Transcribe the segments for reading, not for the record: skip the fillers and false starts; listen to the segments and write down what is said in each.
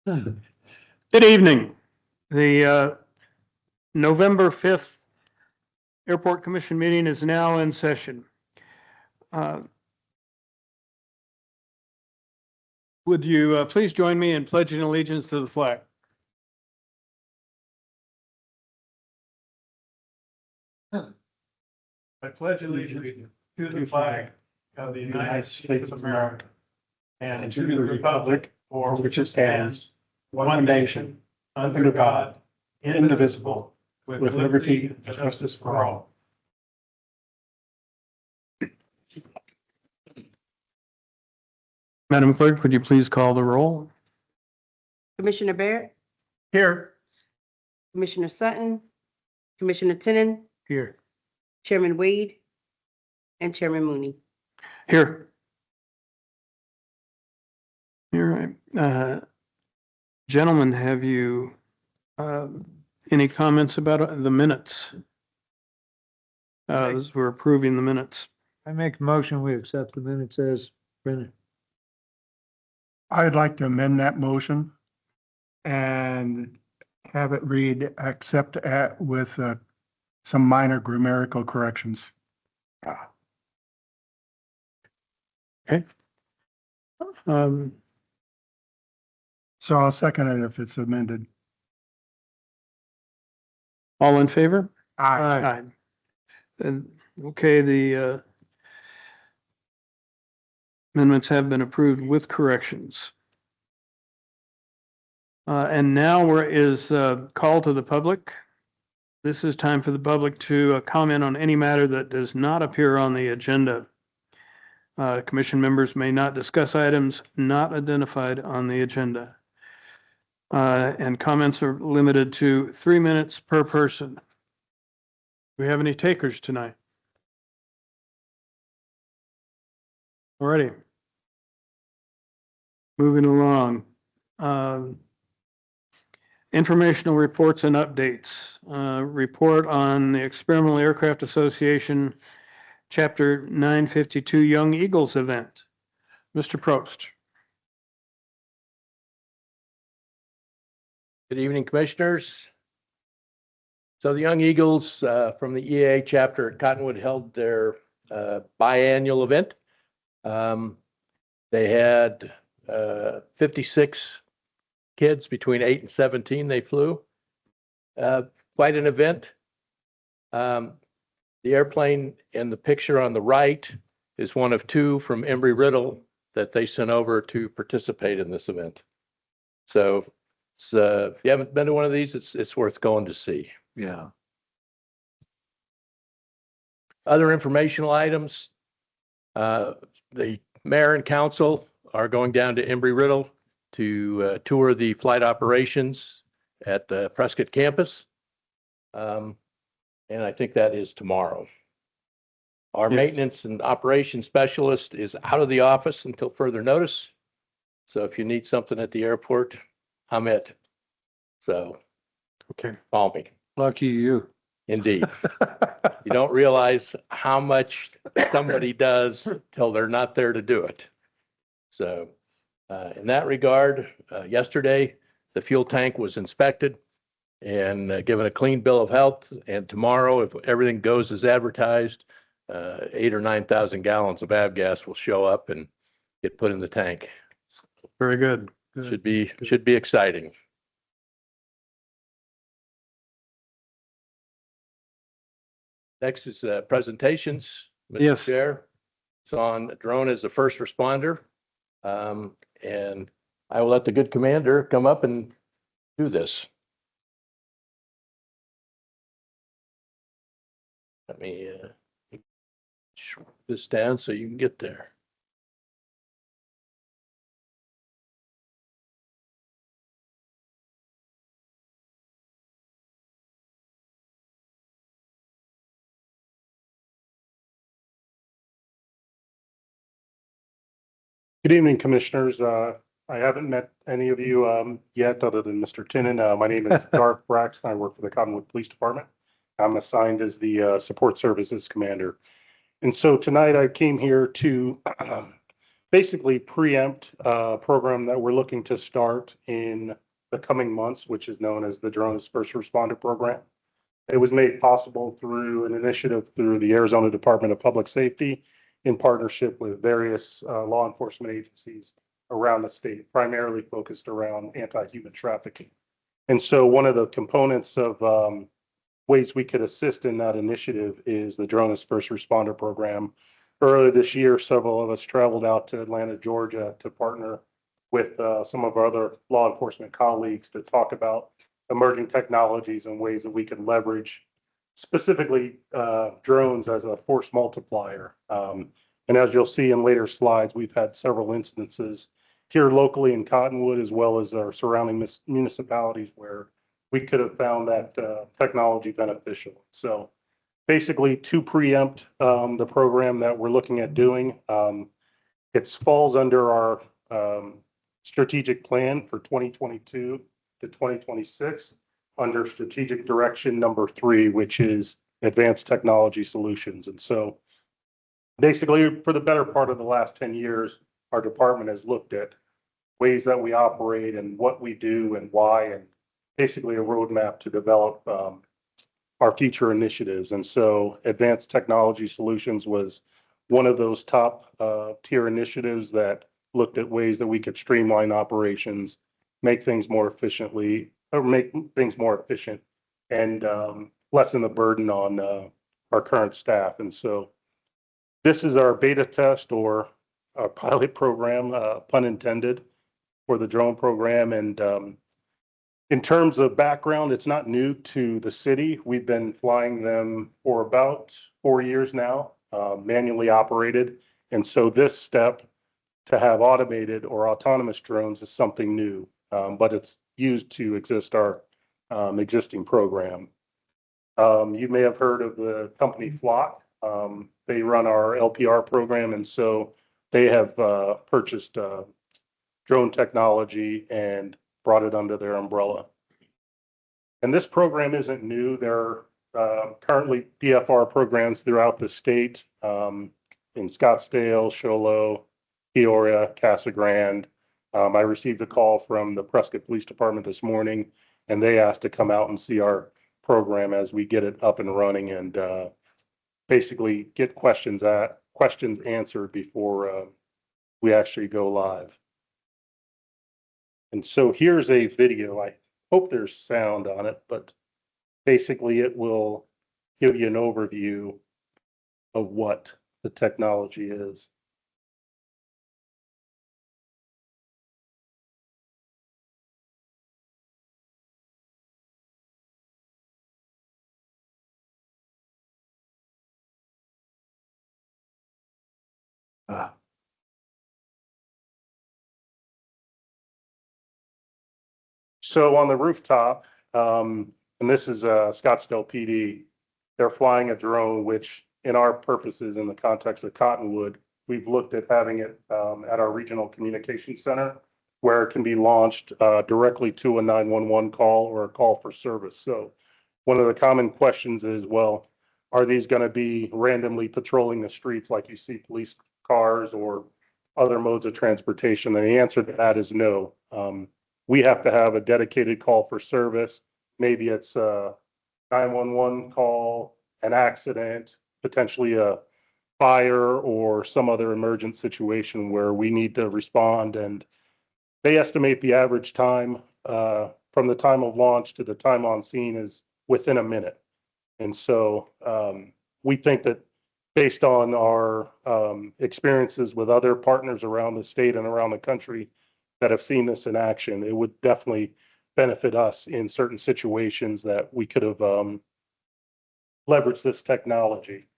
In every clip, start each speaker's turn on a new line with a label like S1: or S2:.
S1: Good evening. The November 5th Airport Commission meeting is now in session. Would you please join me in pledging allegiance to the flag? I pledge allegiance to the flag of the United States of America and to the republic for which it stands, one nation, under God, indivisible, with liberty and justice for all. Madam Clerk, would you please call the roll?
S2: Commissioner Barrett,
S1: Here.
S2: Commissioner Sutton, Commissioner Tenen,
S1: Here.
S2: Chairman Wade, and Chairman Mooney.
S1: Here. All right. Gentlemen, have you any comments about the minutes? As we're approving the minutes.
S3: I make a motion, we accept the minutes as printed.
S4: I'd like to amend that motion and have it read accept with some minor grammatical corrections.
S1: Okay.
S4: So I'll second it if it's amended.
S1: All in favor?
S4: Aye.
S1: And okay, the amendments have been approved with corrections. And now is call to the public. This is time for the public to comment on any matter that does not appear on the agenda. Commission members may not discuss items not identified on the agenda. And comments are limited to 3 minutes per person. Do we have any takers tonight? Alrighty. Moving along. Informational reports and updates. Report on the Experimental Aircraft Association Chapter 952 Young Eagles event. Mr. Probst.
S5: Good evening, Commissioners. So the Young Eagles from the EAA chapter at Cottonwood held their biannual event. They had 56 kids between 8 and 17 they flew. Quite an event. The airplane in the picture on the right is one of 2 from Embry-Riddle that they sent over to participate in this event. So if you haven't been to one of these, it's worth going to see.
S3: Yeah.
S5: Other informational items. The mayor and council are going down to Embry-Riddle to tour the flight operations at the Prescott campus. And I think that is tomorrow. Our maintenance and operations specialist is out of the office until further notice. So if you need something at the airport, I'm it. So
S1: Okay.
S5: call me.
S3: Lucky you.
S5: Indeed. You don't realize how much somebody does till they're not there to do it. So in that regard, yesterday, the fuel tank was inspected and given a clean bill of health. And tomorrow, if everything goes as advertised, 8,000 or 9,000 gallons of avgas will show up and get put in the tank.
S1: Very good.
S5: Should be exciting. Next is presentations. Mr.
S1: Yes.
S5: Chair. It's on drone as a first responder. And I will let the good commander come up and do this. Let me shrink this down so you can get there.
S6: Good evening, Commissioners. I haven't met any of you yet, other than Mr. Tenen. My name is Garth Braxton. I work for the Cottonwood Police Department. I'm assigned as the Support Services Commander. And so tonight I came here to basically preempt program that we're looking to start in the coming months, which is known as the Drones First Responder Program. It was made possible through an initiative through the Arizona Department of Public Safety in partnership with various law enforcement agencies around the state, primarily focused around anti-human trafficking. And so one of the components of ways we could assist in that initiative is the Drones First Responder Program. Earlier this year, several of us traveled out to Atlanta, Georgia to partner with some of our other law enforcement colleagues to talk about emerging technologies and ways that we could leverage specifically drones as a force multiplier. And as you'll see in later slides, we've had several instances here locally in Cottonwood, as well as our surrounding municipalities, where we could have found that technology beneficial. So basically, to preempt the program that we're looking at doing, it falls under our strategic plan for 2022 to 2026 under strategic direction number 3, which is advanced technology solutions. And so basically, for the better part of the last 10 years, our department has looked at ways that we operate and what we do and why, and basically a roadmap to develop our future initiatives. And so advanced technology solutions was one of those top tier initiatives that looked at ways that we could streamline operations, make things more efficient, and lessen the burden on our current staff. And so this is our beta test or our pilot program, pun intended, for the drone program. And in terms of background, it's not new to the city. We've been flying them for about 4 years now, manually operated. And so this step to have automated or autonomous drones is something new, but it's used to exist our existing program. You may have heard of the company Flock. They run our LPR program, and so they have purchased drone technology and brought it under their umbrella. And this program isn't new. There are currently DFR programs throughout the state, in Scottsdale, Show Low, Peoria, Casa Grande. I received a call from the Prescott Police Department this morning, and they asked to come out and see our program as we get it up and running and basically get questions answered before we actually go live. And so here's a video. I hope there's sound on it, but basically it will give you an overview of what the technology is. So on the rooftop, and this is Scottsdale PD, they're flying a drone, which in our purposes, in the context of Cottonwood, we've looked at having it at our regional communication center, where it can be launched directly to a 911 call or a call for service. So one of the common questions is, well, are these going to be randomly patrolling the streets like you see police cars or other modes of transportation? And the answer to that is no. We have to have a dedicated call for service. Maybe it's a 911 call, an accident, potentially a fire or some other emergent situation where we need to respond. And they estimate the average time from the time of launch to the time on scene is within a minute. And so we think that based on our experiences with other partners around the state and around the country that have seen this in action, it would definitely benefit us in certain situations that we could have leveraged this technology.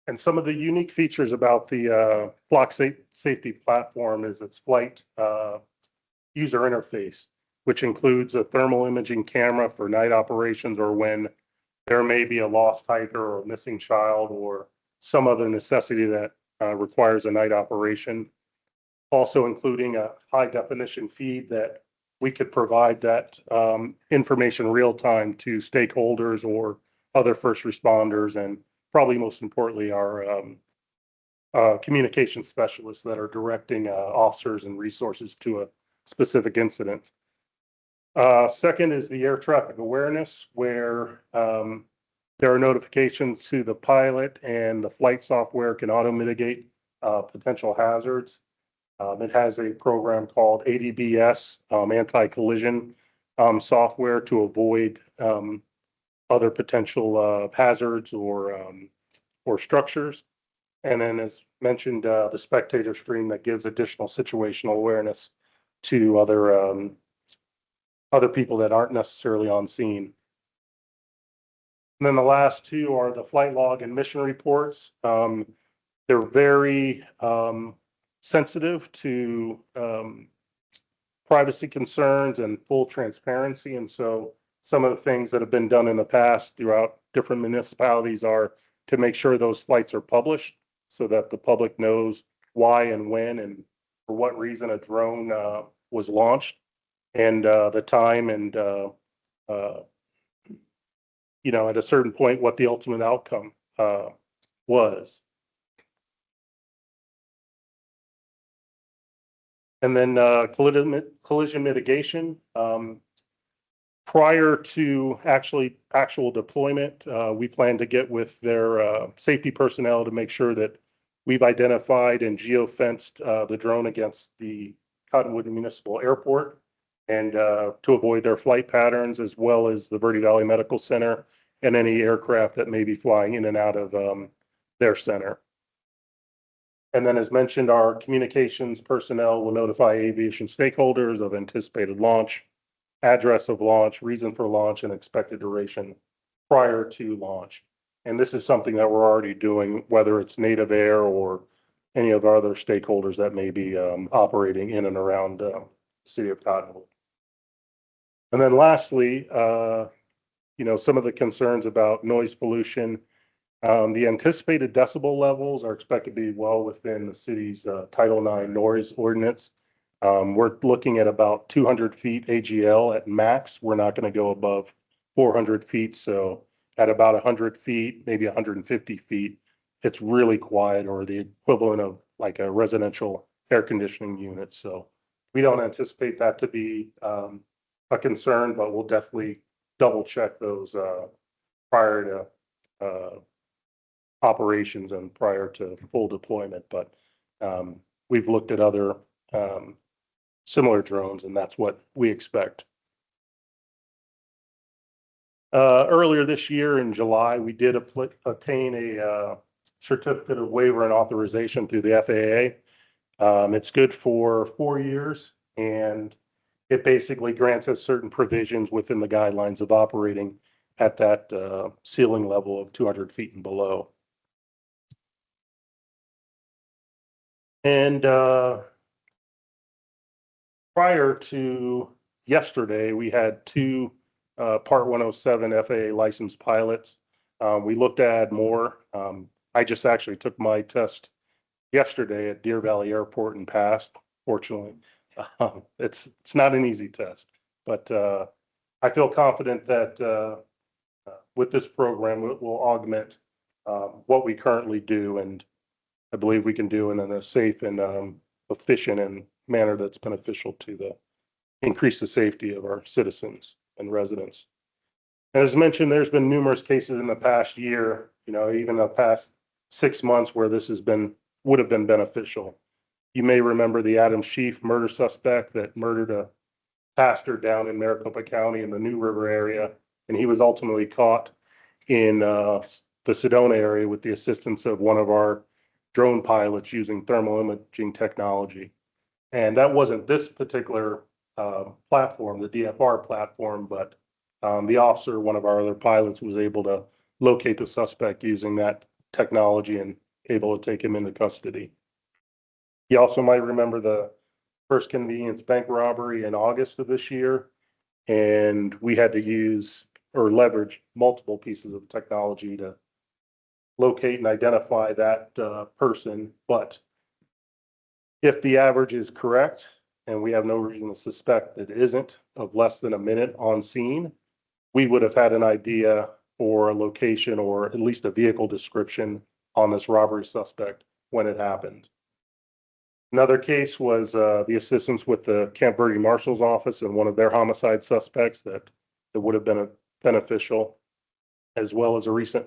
S6: And some of the unique features about the Flock safety platform is its flight user interface, which includes a thermal imaging camera for night operations or when there may be a lost hiker or a missing child or some other necessity that requires a night operation. also including a high definition feed that we could provide that information real time to stakeholders or other first responders, and probably most importantly, our communication specialists that are directing officers and resources to a specific incident. Second is the air traffic awareness, where there are notifications to the pilot, and the flight software can auto mitigate potential hazards. It has a program called ADBS, anti-collision software, to avoid other potential hazards or structures. And then, as mentioned, the spectator stream that gives additional situational awareness to other people that aren't necessarily on scene. And then the last two are the flight log and mission reports. They're very sensitive to privacy concerns and full transparency. And so some of the things that have been done in the past throughout different municipalities are to make sure those flights are published so that the public knows why and when and for what reason a drone was launched, and the time, and at a certain point what the ultimate outcome was. And then collision mitigation. Prior to actual deployment, we plan to get with their safety personnel to make sure that we've identified and geofenced the drone against the Cottonwood Municipal Airport, and to avoid their flight patterns, as well as the Verde Valley Medical Center and any aircraft that may be flying in and out of their center. And then, as mentioned, our communications personnel will notify aviation stakeholders of anticipated launch, address of launch, reason for launch, and expected duration prior to launch. And this is something that we're already doing, whether it's Native Air or any of our other stakeholders that may be operating in and around the city of Cottonwood. And then lastly, some of the concerns about noise pollution. The anticipated decibel levels are expected to be well within the city's Title IX noise ordinance. We're looking at about 200 feet AGL at max. We're not going to go above 400 feet. So at about 100 feet, maybe 150 feet, it's really quiet, or the equivalent of like a residential air conditioning unit. So we don't anticipate that to be a concern, but we'll definitely double check those prior to operations and prior to full deployment. But we've looked at other similar drones, and that's what we expect. Earlier this year in July, we did obtain a certificate of waiver and authorization through the FAA. It's good for 4 years, and it basically grants us certain provisions within the guidelines of operating at that ceiling level of 200 feet and below. And prior to yesterday, we had two Part 107 FAA licensed pilots. We looked to add more. I just actually took my test yesterday at Deer Valley Airport and passed, fortunately. It's not an easy test, but I feel confident that with this program, it will augment what we currently do, and I believe we can do it in a safe and efficient and manner that's beneficial to increase the safety of our citizens and residents. And as mentioned, there's been numerous cases in the past year, even the past 6 months, where this would have been beneficial. You may remember the Adam Schief murder suspect that murdered a pastor down in Maricopa County in the New River area, and he was ultimately caught in the Sedona area with the assistance of one of our drone pilots using thermal imaging technology. And that wasn't this particular platform, the DFR platform, but the officer, one of our other pilots, was able to locate the suspect using that technology and able to take him into custody. You also might remember the First Convenience Bank robbery in August of this year, and we had to use or leverage multiple pieces of technology to locate and identify that person. But If the average is correct, and we have no reason to suspect that it isn't, of less than a minute on scene, we would have had an idea or a location or at least a vehicle description on this robbery suspect when it happened. Another case was the assistance with the Camp Verde Marshal's office and one of their homicide suspects that would have been beneficial, as well as a recent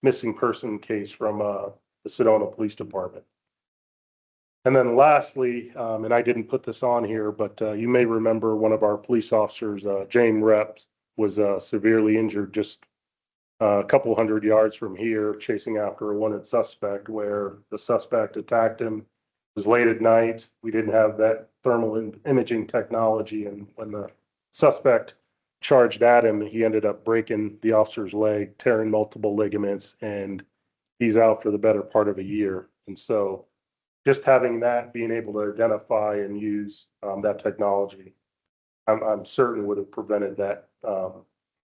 S6: missing person case from the Sedona Police Department. And then lastly, and I didn't put this on here, but you may remember one of our police officers, Jane Reps, was severely injured just a couple hundred yards from here, chasing after a wanted suspect, where the suspect attacked him. It was late at night. We didn't have that thermal imaging technology, and when the suspect charged at him, he ended up breaking the officer's leg, tearing multiple ligaments, and he's out for the better part of a year. And so just having that, being able to identify and use that technology, I'm certain would have prevented that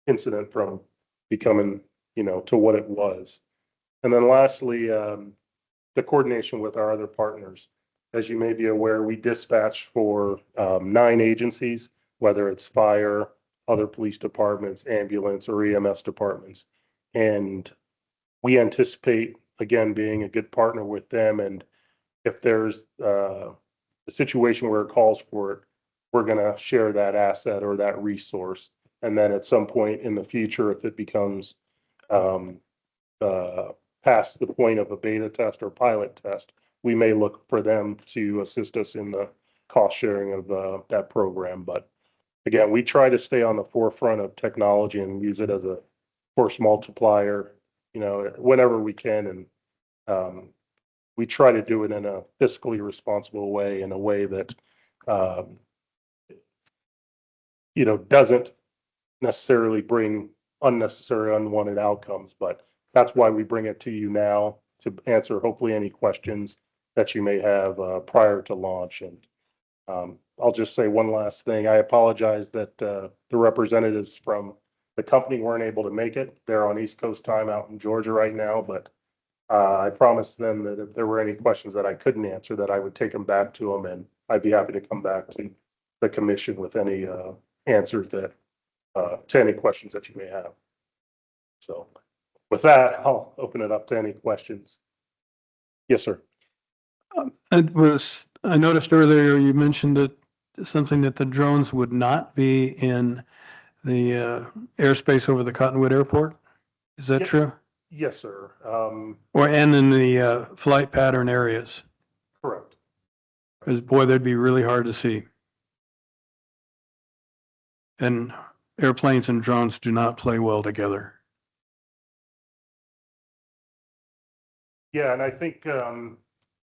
S6: incident from becoming, to what it was. And then lastly, the coordination with our other partners. As you may be aware, we dispatch for 9 agencies, whether it's fire, other police departments, ambulance, or EMS departments. And we anticipate, again, being a good partner with them. And if there's a situation where it calls for it, we're going to share that asset or that resource. And then at some point in the future, if it becomes past the point of a beta test or pilot test, we may look for them to assist us in the cost sharing of that program. But again, we try to stay on the forefront of technology and use it as a force multiplier, whenever we can. And we try to do it in a fiscally responsible way, in a way that, doesn't necessarily bring unnecessary, unwanted outcomes. But that's why we bring it to you now, to answer hopefully any questions that you may have prior to launch. And I'll just say one last thing. I apologize that the representatives from the company weren't able to make it. They're on East Coast time out in Georgia right now, but I promised them that if there were any questions that I couldn't answer, that I would take them back to them, and I'd be happy to come back to the commission with any answers that to any questions that you may have. So with that, I'll open it up to any questions. Yes, sir.
S1: I noticed earlier you mentioned that something that the drones would not be in the airspace over the Cottonwood Airport. Is that true?
S6: Yes, sir.
S1: And in the flight pattern areas?
S6: Correct.
S1: Because boy, that'd be really hard to see. And airplanes and drones do not play well together.
S6: Yeah, and I think,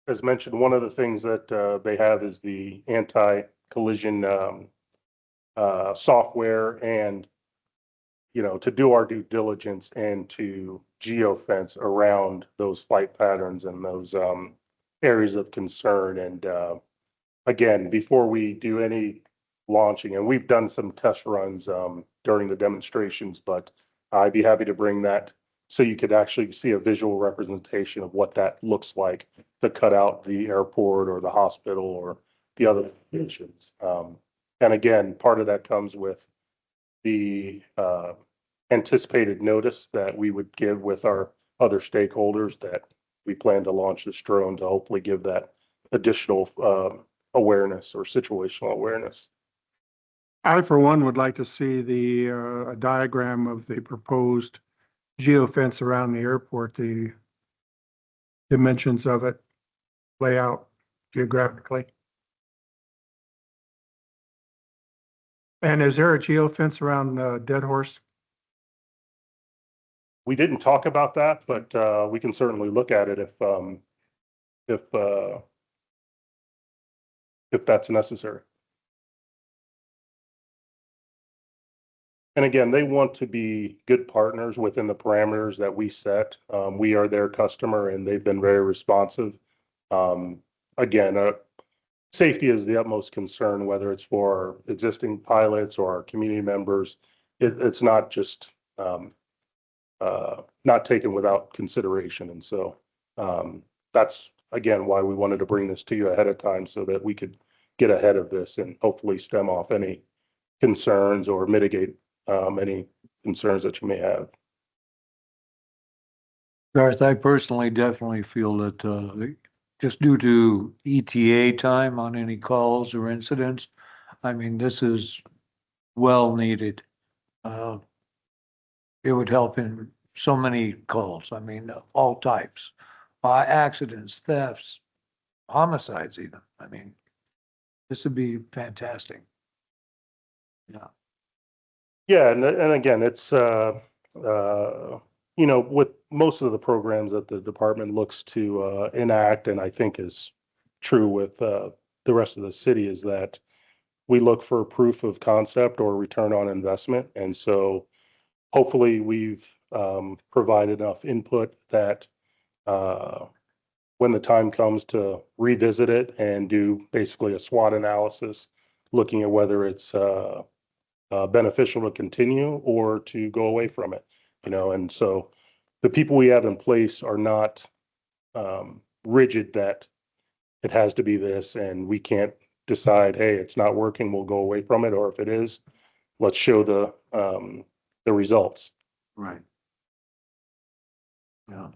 S6: as mentioned, one of the things that they have is the anti-collision software, and to do our due diligence and to geofence around those flight patterns and those areas of concern. And again, before we do any launching, and we've done some test runs during the demonstrations, but I'd be happy to bring that so you could actually see a visual representation of what that looks like to cut out the airport or the hospital or the other locations. And again, part of that comes with the anticipated notice that we would give with our other stakeholders that we plan to launch this drone to hopefully give that additional awareness or situational awareness.
S4: I, for one, would like to see a diagram of the proposed geofence around the airport, the dimensions of it, layout geographically. And is there a geofence around Dead Horse?
S6: We didn't talk about that, but we can certainly look at it if that's necessary. And again, they want to be good partners within the parameters that we set. We are their customer, and they've been very responsive. Again, safety is the utmost concern, whether it's for our existing pilots or our community members. It's not just not taken without consideration. And so that's again, why we wanted to bring this to you ahead of time so that we could get ahead of this and hopefully stem off any concerns or mitigate any concerns that you may have.
S3: Garth, I personally definitely feel that, just due to ETA time on any calls or incidents, I mean, this is well needed. It would help in so many calls. I mean, all types, accidents, thefts, homicides even. I mean, this would be fantastic. Yeah.
S6: Yeah, and again, it's you know, with most of the programs that the department looks to enact, and I think is true with the rest of the city, is that we look for proof of concept or return on investment. And so hopefully we've provided enough input that when the time comes to revisit it and do basically a SWOT analysis, looking at whether it's beneficial to continue or to go away from it, you know. And so the people we have in place are not rigid that it has to be this and we can't decide, hey, it's not working, we'll go away from it, or if it is, let's show the results.
S3: Right. Yeah.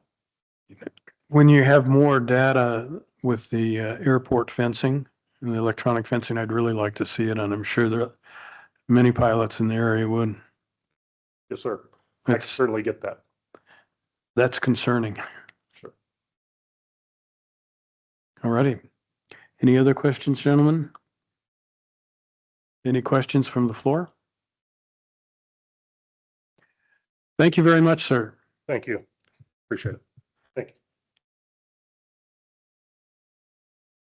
S1: When you have more data with the airport fencing and the electronic fencing, I'd really like to see it, and I'm sure there are many pilots in the area would.
S6: Yes, sir. I can
S1: That's,
S6: certainly get that.
S1: that's concerning.
S6: Sure.
S1: All righty. Any other questions, gentlemen? Any questions from the floor? Thank you very much, sir.
S6: Thank you. Appreciate it. Thank you.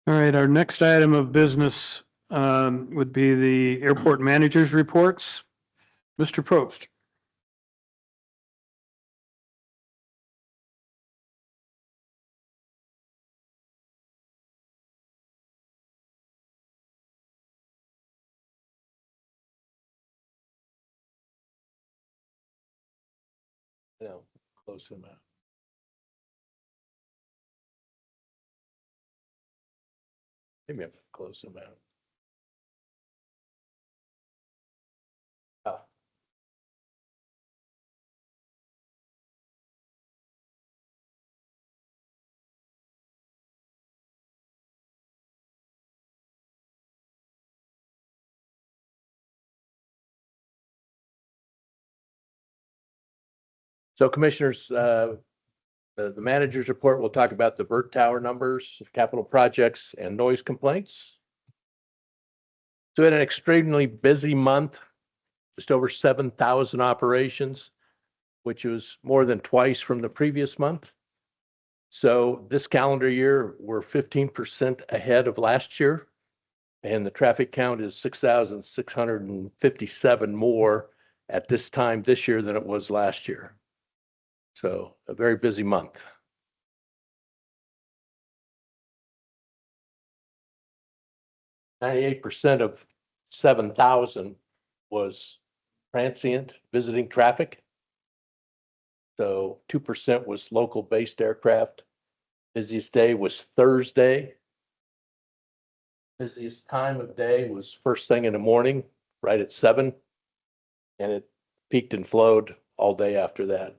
S1: All right, our next item of business would be the airport managers' reports. Mr. Probst.
S5: No, close enough. Maybe I'm close enough. Ah. So commissioners, the manager's report will talk about the Burt Tower numbers, capital projects, and noise complaints. So we had an extremely busy month, just over 7,000 operations, which was more than twice from the previous month. So this calendar year, we're 15% ahead of last year, and the traffic count is 6,657 more at this time this year than it was last year. So a very busy month. %98 of 7,000 was transient visiting traffic. So 2% was local based aircraft. Busiest day was Thursday. Busiest time of day was first thing in the morning, right at 7. And it peaked and flowed all day after that.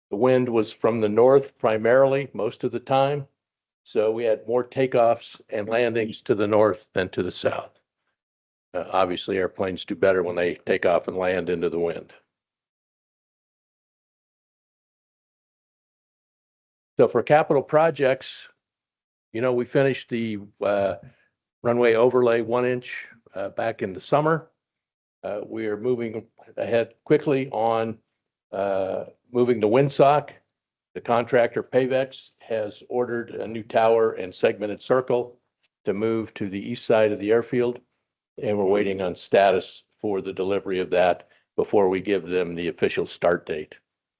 S5: The wind was from the north primarily most of the time. So we had more takeoffs and landings to the north than to the south. Obviously, airplanes do better when they take off and land into the wind. So for capital projects, you know, we finished the runway overlay 1-inch back in the summer. We are moving ahead quickly on moving the windsock. The contractor Pavex has ordered a new tower and segmented circle to move to the east side of the airfield. And we're waiting on status for the delivery of that before we give them the official start date,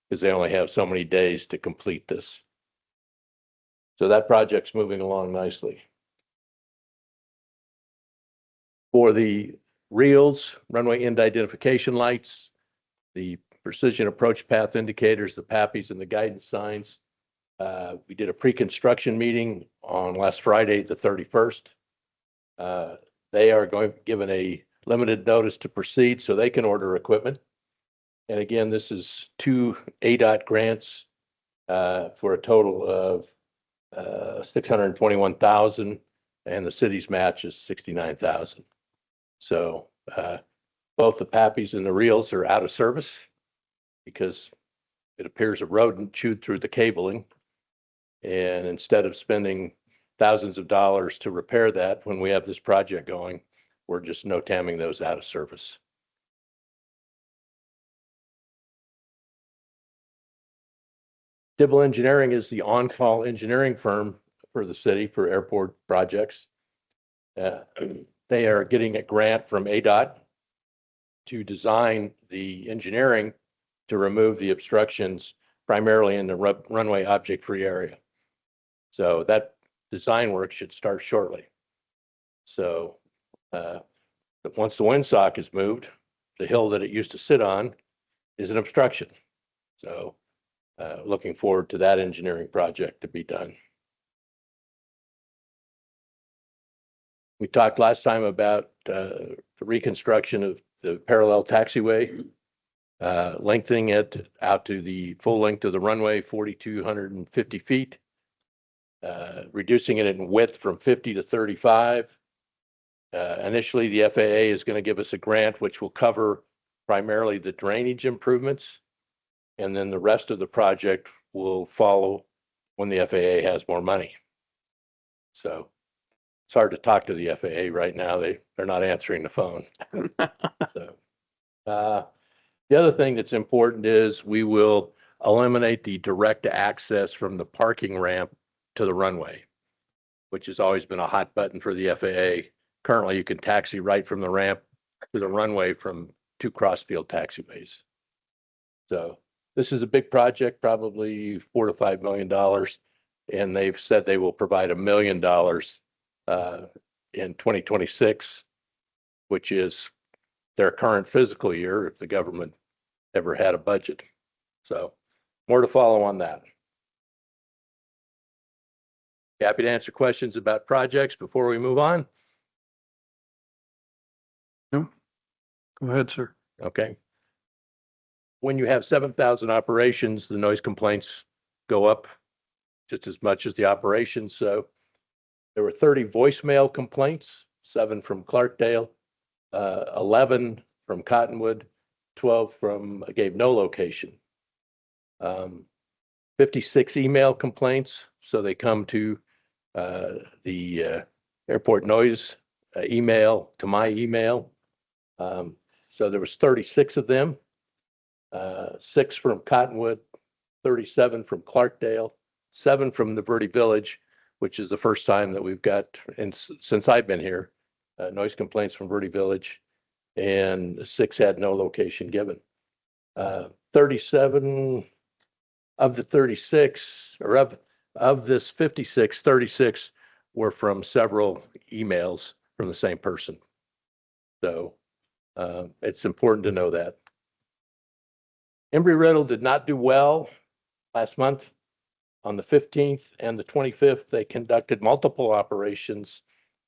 S5: because they only have so many days to complete this. So that project's moving along nicely. For the reels, runway end identification lights, the precision approach path indicators, the PAPIs, and the guidance signs, We did a pre-construction meeting on last Friday, the 31st. They are given a limited notice to proceed so they can order equipment. And again, this is 2 ADOT grants for a total of $621,000, and the city's match is $69,000. So both the Pappies and the reels are out of service because it appears a rodent chewed through the cabling. And instead of spending thousands of dollars to repair that when we have this project going, we're just no-tamming those out of service. Dibble Engineering is the on-call engineering firm for the city for airport projects. They are getting a grant from ADOT to design the engineering to remove the obstructions primarily in the runway object-free area. So that design work should start shortly. So once the windsock is moved, the hill that it used to sit on is an obstruction. So looking forward to that engineering project to be done. We talked last time about the reconstruction of the parallel taxiway, lengthening it out to the full length of the runway, 4,250 feet, reducing it in width from 50 to 35. Initially, the FAA is going to give us a grant which will cover primarily the drainage improvements, and then the rest of the project will follow when the FAA has more money. So it's hard to talk to the FAA right now. They're not answering the phone. So the other thing that's important is we will eliminate the direct access from the parking ramp to the runway, which has always been a hot button for the FAA. Currently, you can taxi right from the ramp to the runway from 2 crossfield taxiways. So this is a big project, probably $4 to $5 million, and they've said they will provide $1 million in 2026, which is their current fiscal year if the government ever had a budget. So more to follow on that. Happy to answer questions about projects before we move on.
S1: No, go ahead, sir.
S5: Okay. When you have 7,000 operations, the noise complaints go up just as much as the operations. So there were 30 voicemail complaints, 7 from Clarkdale, 11 from Cottonwood, 12 from gave no location. 56 email complaints. So they come to the airport noise email to my email. So there was 36 of them, 6 from Cottonwood, 37 from Clarkdale, 7 from the Verde Village, which is the first time that we've got, and since I've been here, noise complaints from Verde Village, and 6 had no location given. 37 of the 36, or of this 56, 36 were from several emails from the same person. So it's important to know that. Embry-Riddle did not do well last month. On the 15th and the 25th, they conducted multiple operations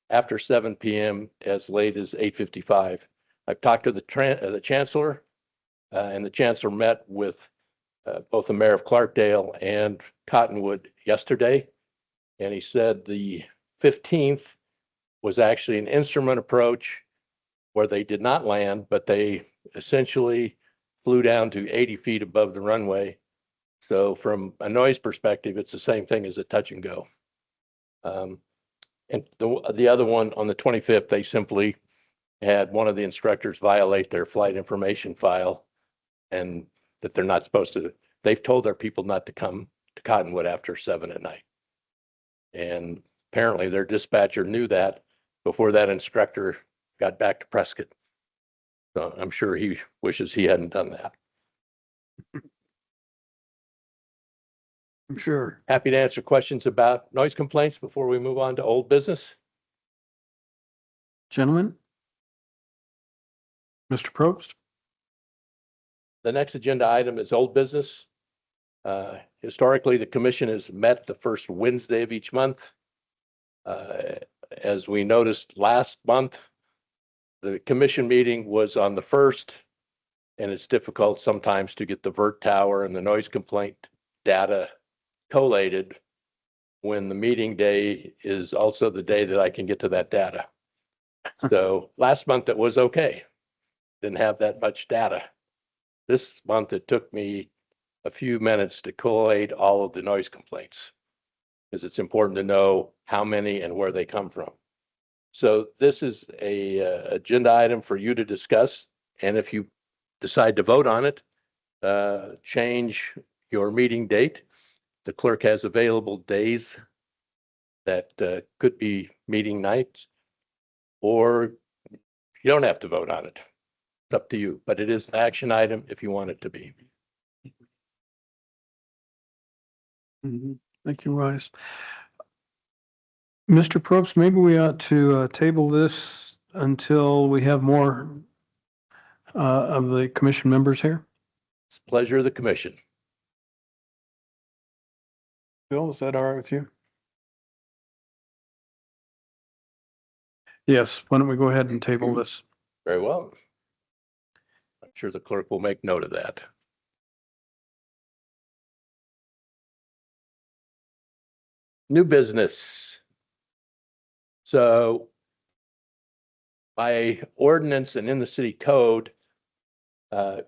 S5: after 7 p.m. as late as 8:55. I've talked to the chancellor, and the chancellor met with both the mayor of Clarkdale and Cottonwood yesterday, and he said the 15th was actually an instrument approach where they did not land, but they essentially flew down to 80 feet above the runway. So from a noise perspective, it's the same thing as a touch and go. And the other one on the 25th, they simply had one of the instructors violate their flight information file, and that they're not supposed to. They've told their people not to come to Cottonwood after 7 at night. And apparently their dispatcher knew that before that instructor got back to Prescott. So I'm sure he wishes he hadn't done that.
S1: I'm sure.
S5: Happy to answer questions about noise complaints before we move on to old business.
S1: Gentlemen? Mr. Probst?
S5: The next agenda item is old business. Historically, the commission has met the first Wednesday of each month. As we noticed last month, the commission meeting was on the first, and it's difficult sometimes to get the vert tower and the noise complaint data collated when the meeting day is also the day that I can get to that data. So last month it was okay. Didn't have that much data. This month it took me a few minutes to collate all of the noise complaints, because it's important to know how many and where they come from. So this is a agenda item for you to discuss, and if you decide to vote on it, change your meeting date. The clerk has available days that could be meeting nights, or you don't have to vote on it. It's up to you, but it is an action item if you want it to be.
S1: Thank you, Royce. Mr. Probst, maybe we ought to table this until we have more of the commission members here.
S5: It's a pleasure of the commission.
S1: Bill, is that all right with you? Yes, why don't we go ahead and table this?
S5: Very well. I'm sure the clerk will make note of that. New business. So by ordinance and in the city code, the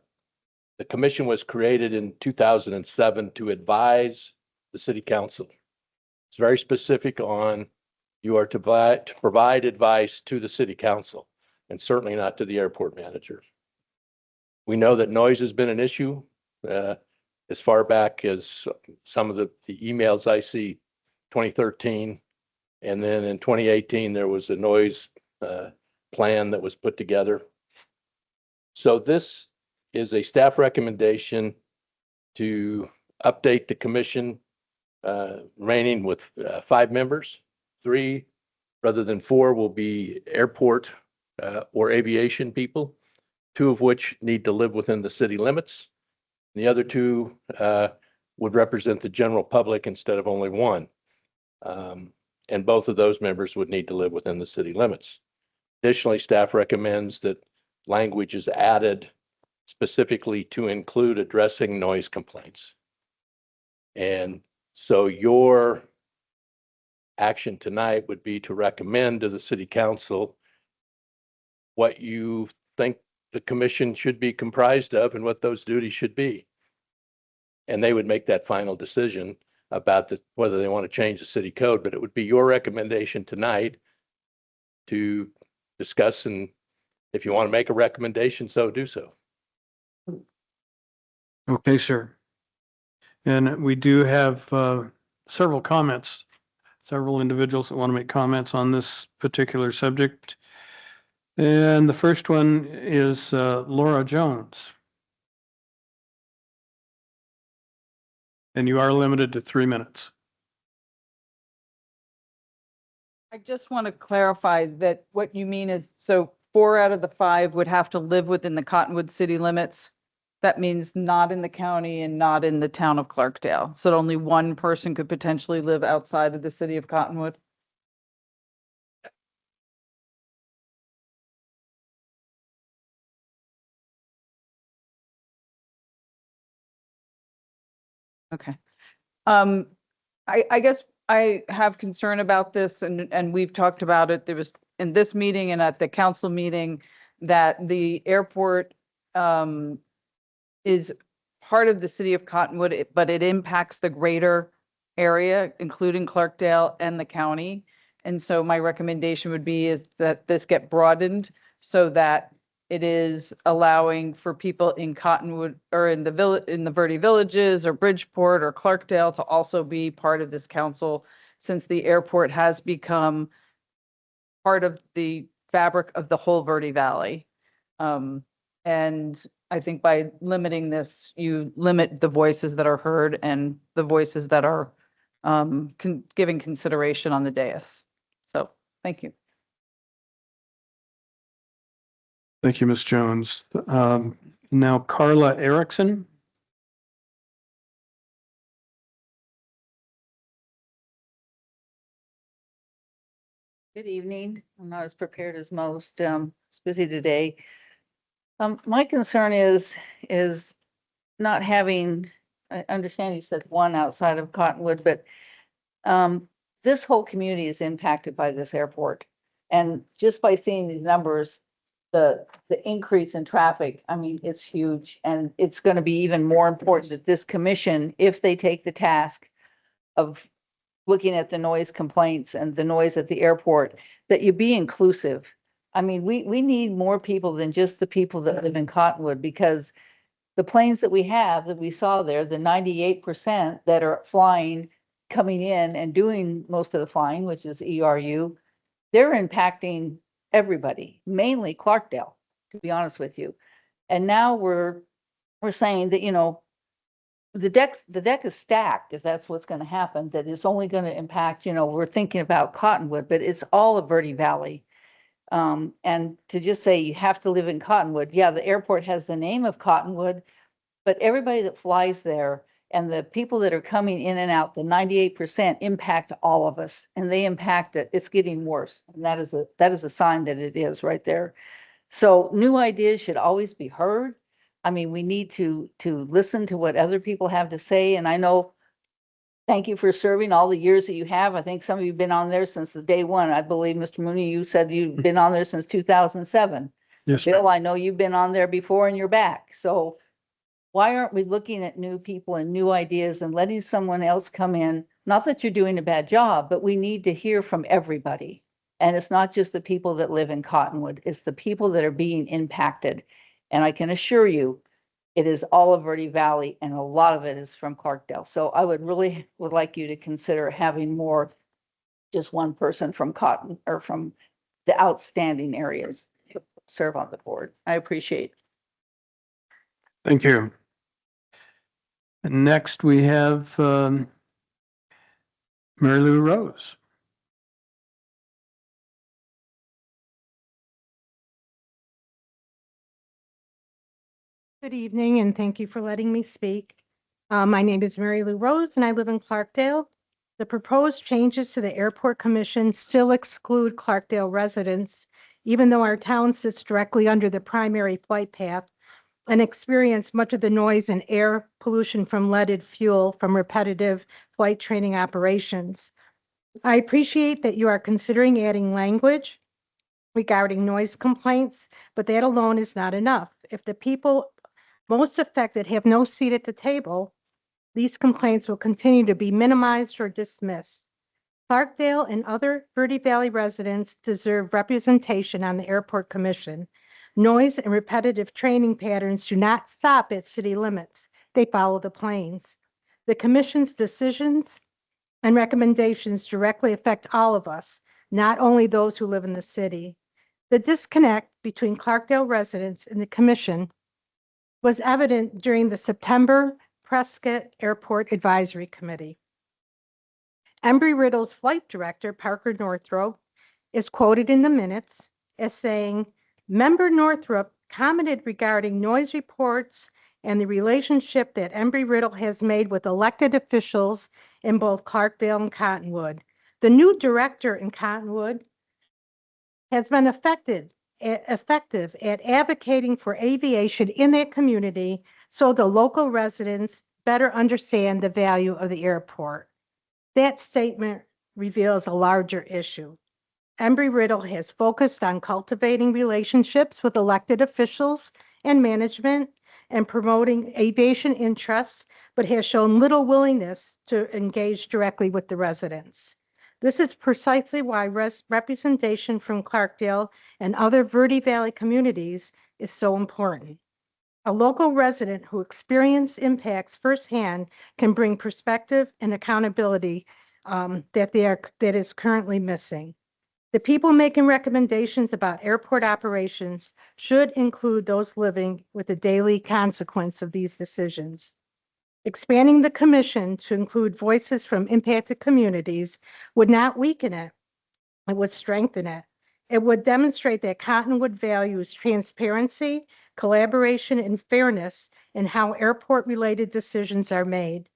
S5: commission was created in 2007 to advise the city council. It's very specific on you are to provide advice to the city council, and certainly not to the airport manager. We know that noise has been an issue as far back as some of the emails I see, 2013. And then in 2018, there was a noise plan that was put together. So this is a staff recommendation to update the commission, remaining with 5 members. 3 rather than 4 will be airport or aviation people, 2 of which need to live within the city limits. The other 2 would represent the general public instead of only 1. And both of those members would need to live within the city limits. Additionally, staff recommends that language is added specifically to include addressing noise complaints. And so your action tonight would be to recommend to the city council what you think the commission should be comprised of and what those duties should be. And they would make that final decision about whether they want to change the city code, but it would be your recommendation tonight to discuss, and if you want to make a recommendation, so do so.
S1: Okay, sir. And we do have several comments, several individuals that want to make comments on this particular subject. And the first one is Laura Jones. And you are limited to 3 minutes.
S7: I just want to clarify that what you mean is, so 4 out of the 5 would have to live within the Cottonwood city limits. That means not in the county and not in the town of Clarkdale. So only 1 person could potentially live outside of the city of Cottonwood. Okay. I guess I have concern about this, and we've talked about it. There was in this meeting and at the council meeting that the airport is part of the city of Cottonwood, but it impacts the greater area, including Clarkdale and the county. And so my recommendation would be is that this get broadened so that it is allowing for people in Cottonwood or in the village, in the Verde Villages or Bridgeport or Clarkdale to also be part of this council, since the airport has become part of the fabric of the whole Verde Valley. And I think by limiting this, you limit the voices that are heard and the voices that are giving consideration on the dais. So, thank you.
S1: Thank you, Ms. Jones. Now Carla Erickson.
S8: Good evening. I'm not as prepared as most. It's busy today. My concern is not having, I understand you said one outside of Cottonwood, but this whole community is impacted by this airport. And just by seeing these numbers, the increase in traffic, I mean, it's huge. And it's going to be even more important that this commission, if they take the task of looking at the noise complaints and the noise at the airport, that you be inclusive. I mean, we need more people than just the people that live in Cottonwood, because the planes that we have, that we saw there, the 98% that are flying, coming in and doing most of the flying, which is ERU, they're impacting everybody, mainly Clarkdale, to be honest with you. And now we're saying that, the deck is stacked, if that's what's going to happen, that it's only going to impact, we're thinking about Cottonwood, but it's all of Verde Valley. And to just say you have to live in Cottonwood, yeah, the airport has the name of Cottonwood, but everybody that flies there and the people that are coming in and out, the 98% impact all of us, and they impact it. It's getting worse. And that is a sign that it is right there. So new ideas should always be heard. I mean, we need to listen to what other people have to say. And I know, thank you for serving all the years that you have. I think some of you have been on there since the day one. I believe, Mr. Mooney, you said you've been on there since 2007.
S4: Yes,
S8: Bill, I know you've been on there before and you're back. So why aren't we looking at new people and new ideas and letting someone else come in? Not that you're doing a bad job, but we need to hear from everybody. And it's not just the people that live in Cottonwood, it's the people that are being impacted. And I can assure you, it is all of Verde Valley, and a lot of it is from Clarkdale. So I would like you to consider having more, just one person from Cotton or from the outstanding areas to serve on the board. I appreciate it.
S1: Thank you. And next we have Mary Lou Rose.
S9: Good evening, and thank you for letting me speak. My name is Mary Lou Rose, and I live in Clarkdale. The proposed changes to the Airport Commission still exclude Clarkdale residents, even though our town sits directly under the primary flight path and experience much of the noise and air pollution from leaded fuel from repetitive flight training operations. I appreciate that you are considering adding language regarding noise complaints, but that alone is not enough. If the people most affected have no seat at the table, these complaints will continue to be minimized or dismissed. Clarkdale and other Verde Valley residents deserve representation on the Airport Commission. Noise and repetitive training patterns do not stop at city limits. They follow the planes. The Commission's decisions and recommendations directly affect all of us, not only those who live in the city. The disconnect between Clarkdale residents and the Commission was evident during the September Prescott Airport Advisory Committee. Embry-Riddle's flight director, Parker Northrop, is quoted in the minutes as saying, "Member Northrop commented regarding noise reports and the relationship that Embry-Riddle has made with elected officials in both Clarkdale and Cottonwood. The new director in Cottonwood has been effective at advocating for aviation in that community so the local residents better understand the value of the airport." That statement reveals a larger issue. Embry-Riddle has focused on cultivating relationships with elected officials and management and promoting aviation interests, but has shown little willingness to engage directly with the residents. This is precisely why representation from Clarkdale and other Verde Valley communities is so important. A local resident who experienced impacts firsthand can bring perspective and accountability that is currently missing. The people making recommendations about airport operations should include those living with the daily consequence of these decisions. Expanding the commission to include voices from impacted communities would not weaken it. It would strengthen it. It would demonstrate that Cottonwood values transparency, collaboration, and fairness in how airport-related decisions are made.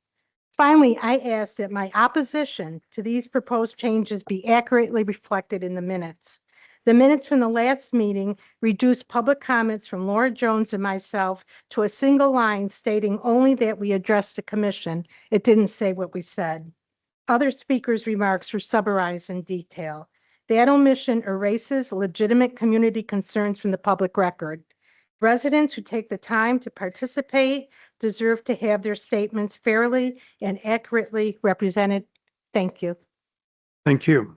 S9: Finally, I ask that my opposition to these proposed changes be accurately reflected in the minutes. The minutes from the last meeting reduced public comments from Laura Jones and myself to a single line stating only that we addressed the commission. It didn't say what we said. Other speakers' remarks were summarized in detail. That omission erases legitimate community concerns from the public record. Residents who take the time to participate deserve to have their statements fairly and accurately represented. Thank you.
S1: Thank you.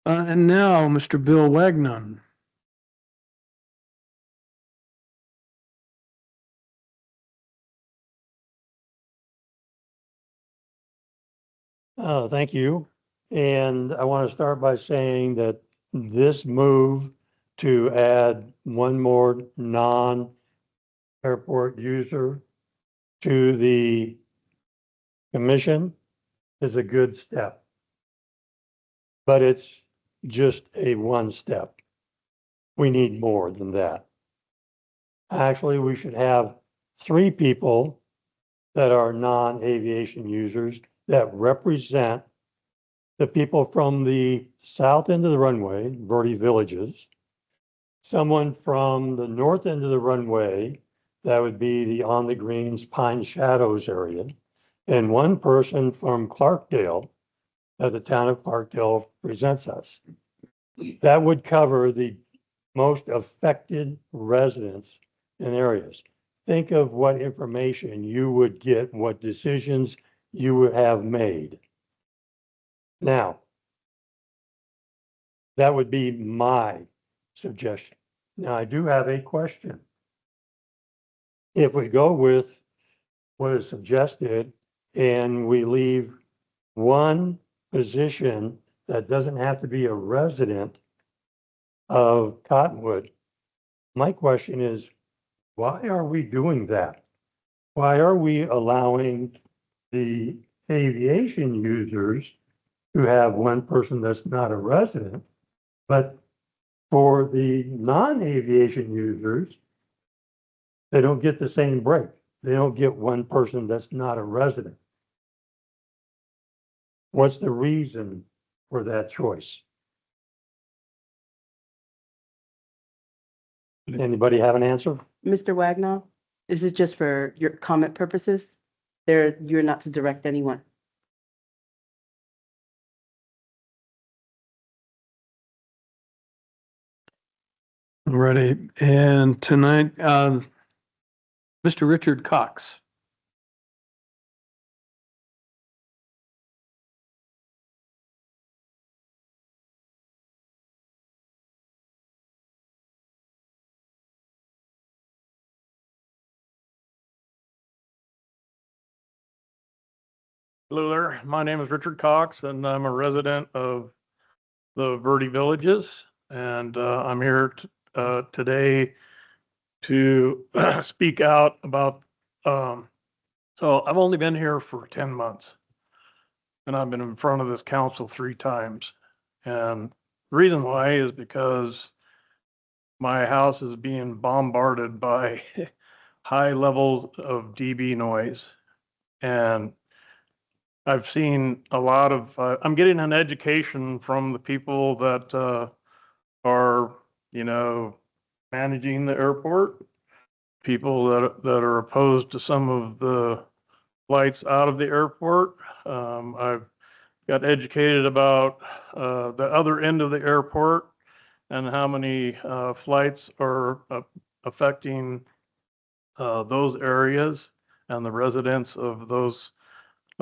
S1: And now, Mr. Bill Wagnon.
S10: Thank you. And I want to start by saying that this move to add one more non-airport user to the commission is a good step. But it's just a one step. We need more than that. Actually, we should have 3 people that are non-aviation users that represent the people from the south end of the runway, Verde Villages, someone from the north end of the runway, that would be the On the Greens, Pine Shadows area, and one person from Clarkdale, that the town of Clarkdale presents us. That would cover the most affected residents in areas. Think of what information you would get, what decisions you would have made. Now, that would be my suggestion. Now, I do have a question. If we go with what is suggested and we leave one position that doesn't have to be a resident of Cottonwood, my question is, why are we doing that? Why are we allowing the aviation users who have one person that's not a resident, but for the non-aviation users, they don't get the same break. They don't get one person that's not a resident. What's the reason for that choice? Anybody have an answer?
S2: Mr. Wagner, this is just for your comment purposes. You're not to direct anyone.
S1: Ready. And tonight, Mr. Richard Cox.
S11: Hello there. My name is Richard Cox, and I'm a resident of the Verde Villages. And I'm here today to speak out about. So I've only been here for 10 months, and I've been in front of this council 3 times. And the reason why is because my house is being bombarded by high levels of dB noise. And I've seen a lot of, I'm getting an education from the people that are, managing the airport, people that are opposed to some of the flights out of the airport. I've got educated about the other end of the airport and how many flights are affecting those areas and the residents of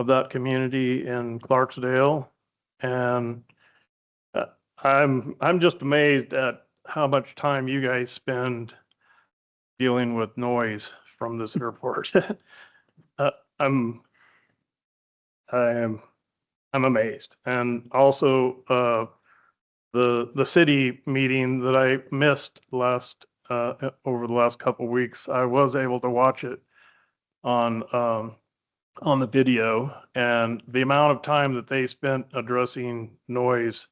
S11: that community in Clarksdale. And I'm just amazed at how much time you guys spend dealing with noise from this airport. I'm amazed. And also the city meeting that I missed over the last couple of weeks, I was able to watch it on the video, and the amount of time that they spent addressing noise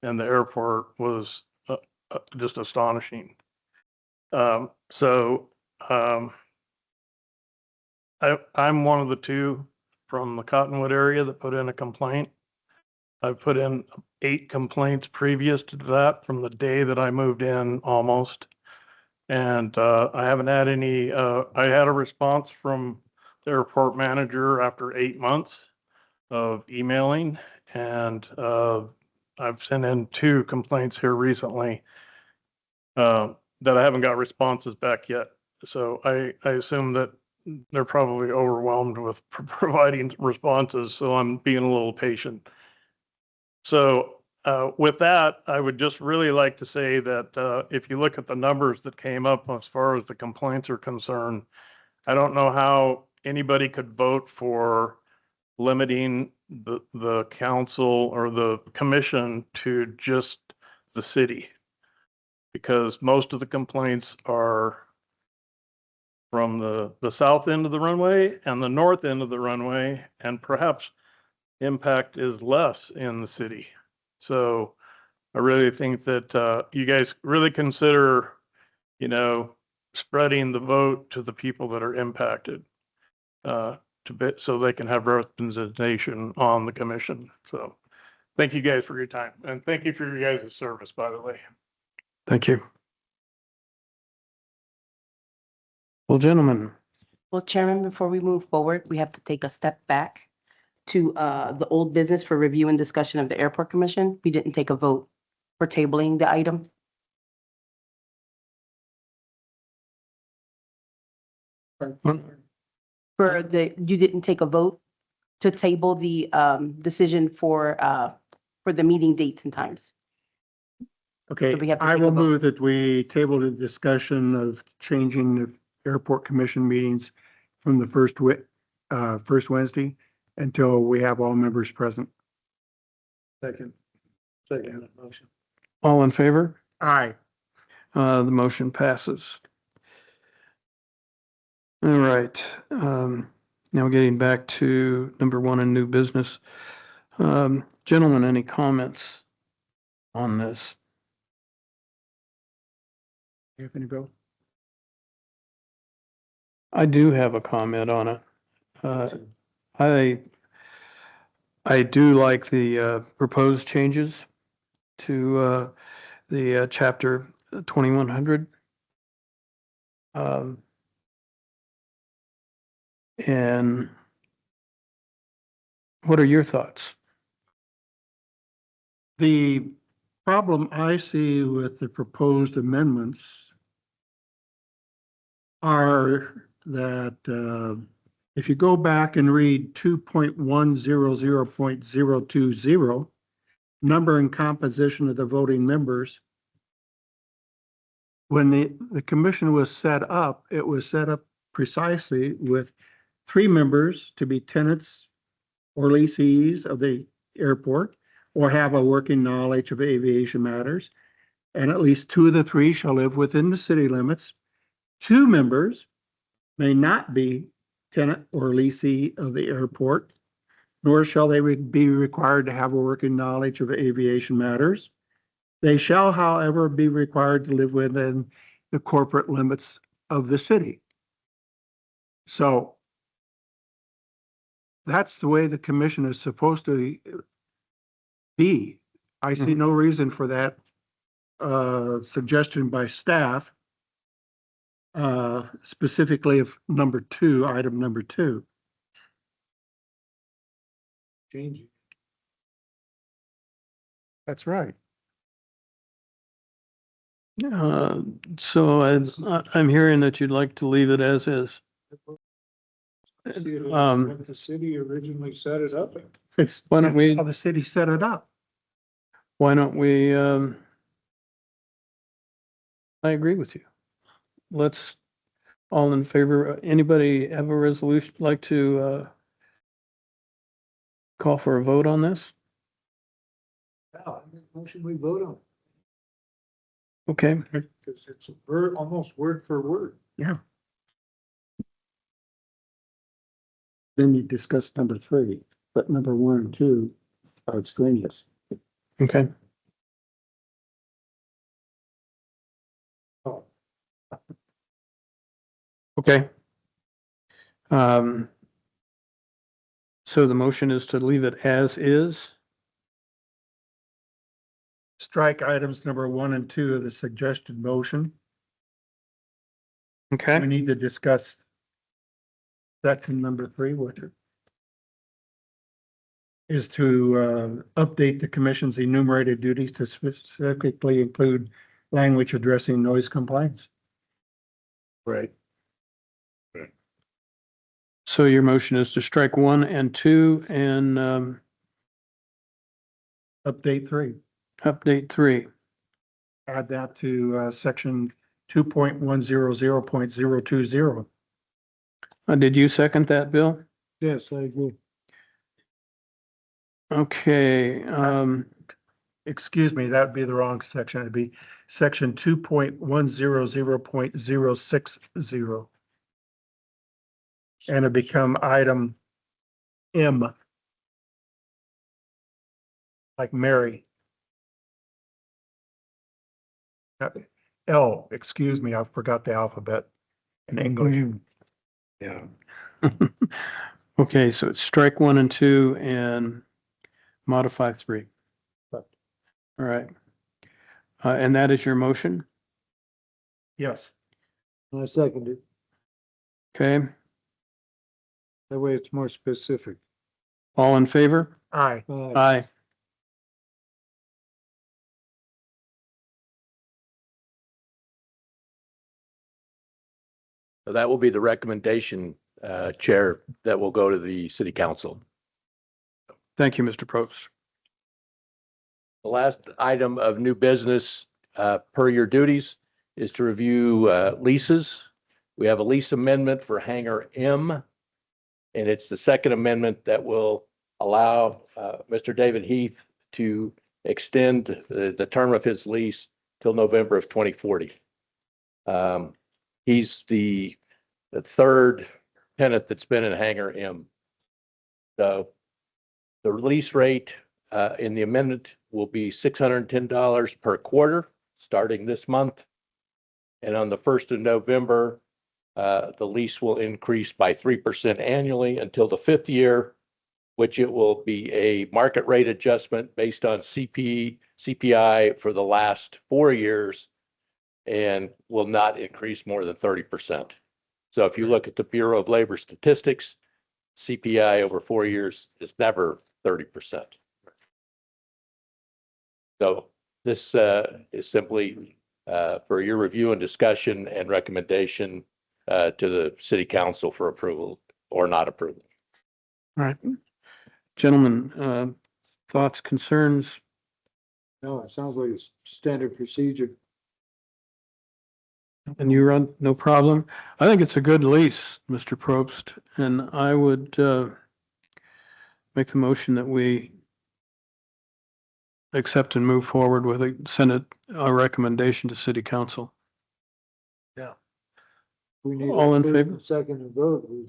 S11: in the airport was just astonishing. So I'm one of the two from the Cottonwood area that put in a complaint. I've put in 8 complaints previous to that from the day that I moved in almost. And I haven't had any, I had a response from the airport manager after 8 months of emailing. And I've sent in 2 complaints here recently that I haven't got responses back yet. So I assume that they're probably overwhelmed with providing responses, so I'm being a little patient. So with that, I would just really like to say that if you look at the numbers that came up as far as the complaints are concerned, I don't know how anybody could vote for limiting the council or the commission to just the city. Because most of the complaints are from the south end of the runway and the north end of the runway, and perhaps impact is less in the city. So I really think that you guys really consider, spreading the vote to the people that are impacted so they can have representation on the commission. So thank you guys for your time, and thank you for your guys' service, by the way.
S1: Thank you. Well, gentlemen,
S2: Well, Chairman, before we move forward, we have to take a step back to the old business for review and discussion of the Airport Commission. We didn't take a vote for tabling the item. You didn't take a vote to table the decision for the meeting dates and times.
S4: Okay,
S2: So we have to
S4: I
S2: take a
S4: will
S2: vote.
S4: move that we table the discussion of changing the airport commission meetings from the first Wednesday until we have all members present.
S3: Second motion.
S1: all in favor?
S4: Aye.
S1: The motion passes. All right. Now getting back to number 1 in new business. Gentlemen, any comments on this?
S4: You have any vote?
S1: I do have a comment on it. I do like the proposed changes to the chapter 2100. And what are your thoughts?
S4: The problem I see with the proposed amendments are that if you go back and read 2.100.020, number and composition of the voting members, when the commission was set up, it was set up precisely with 3 members to be tenants or lessees of the airport or have a working knowledge of aviation matters, and at least 2 of the 3 shall live within the city limits. 2 members may not be tenant or lessee of the airport, nor shall they be required to have a working knowledge of aviation matters. They shall, however, be required to live within the corporate limits of the city. So that's the way the commission is supposed to be. I see no reason for that suggestion by staff, specifically of item number 2.
S3: Changing.
S4: That's right.
S1: So I'm hearing that you'd like to leave it as is.
S3: When the city originally set it up.
S4: It's
S1: Why don't we-
S4: how the city set it up.
S1: Why don't we, I agree with you. Let's, all in favor, anybody have a resolution, like to call for a vote on this?
S3: Motion we vote on,
S1: Okay,
S3: because it's almost word for word.
S4: Yeah. Then you discuss number 3, but number 1 and 2 are extraneous.
S1: okay. Okay. So the motion is to leave it as is.
S4: Strike items number 1 and 2 of the suggested motion.
S1: Okay,
S4: We need to discuss section number 3, which is to update the commission's enumerated duties to specifically include language addressing noise complaints.
S6: Right.
S1: so your motion is to strike 1 and 2 and
S4: Update 3.
S1: update 3.
S4: Add that to section 2.100.020.
S1: Did you second that, Bill?
S10: Yes, I agree.
S1: Okay,
S4: Excuse me, that'd be the wrong section. It'd be section 2.100.060. And it become item M. Like Mary. L, excuse me, I forgot the alphabet in English.
S3: Yeah.
S1: okay, so it's strike 1 and 2 and modify 3. All right. And that is your motion?
S4: Yes.
S10: I second it.
S1: Okay,
S10: That way it's more specific.
S1: all in favor?
S4: Aye.
S1: Aye.
S5: So that will be the recommendation, Chair, that will go to the city council.
S1: Thank you, Mr. Probst.
S5: The last item of new business, per your duties, is to review leases. We have a lease amendment for hangar M, and it's the second amendment that will allow Mr. David Heath to extend the term of his lease till November of 2040. He's the third tenant that's been in hangar M. So the lease rate in the amendment will be $610 per quarter, starting this month. And on the 1st of November, the lease will increase by 3% annually until the 5th year, which it will be a market rate adjustment based on CPI for the last 4 years and will not increase more than 30%. So if you look at the Bureau of Labor Statistics, CPI over 4 years is never 30%. So this is simply for your review and discussion and recommendation to the city council for approval or not approval.
S1: All right. Gentlemen, thoughts, concerns?
S10: No, it sounds like it's standard procedure.
S1: And you run, no problem. I think it's a good lease, Mr. Probst, and I would make the motion that we accept and move forward with it, send it a recommendation to city council.
S10: We need
S1: All in
S10: a
S1: favor?
S10: second and vote. We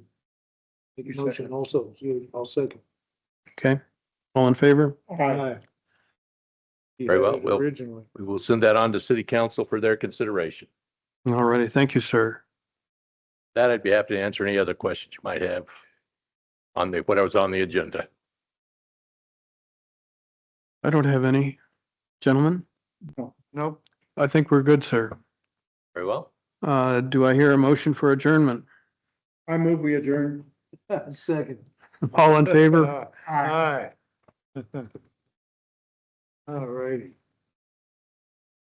S10: make a motion also. I'll second.
S1: Okay, all in favor?
S10: Aye.
S5: Very well.
S10: Originally.
S5: We will send that on to city council for their consideration.
S1: All righty, thank you, sir.
S5: That I'd be happy to answer any other questions you might have on what was on the agenda.
S1: I don't have any. Gentlemen,
S10: Nope.
S1: I think we're good, sir.
S5: Very well.
S1: Do I hear a motion for adjournment?
S4: I move we adjourn.
S10: Second.
S1: All in favor?
S10: Aye. All righty.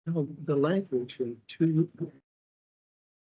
S10: The language in two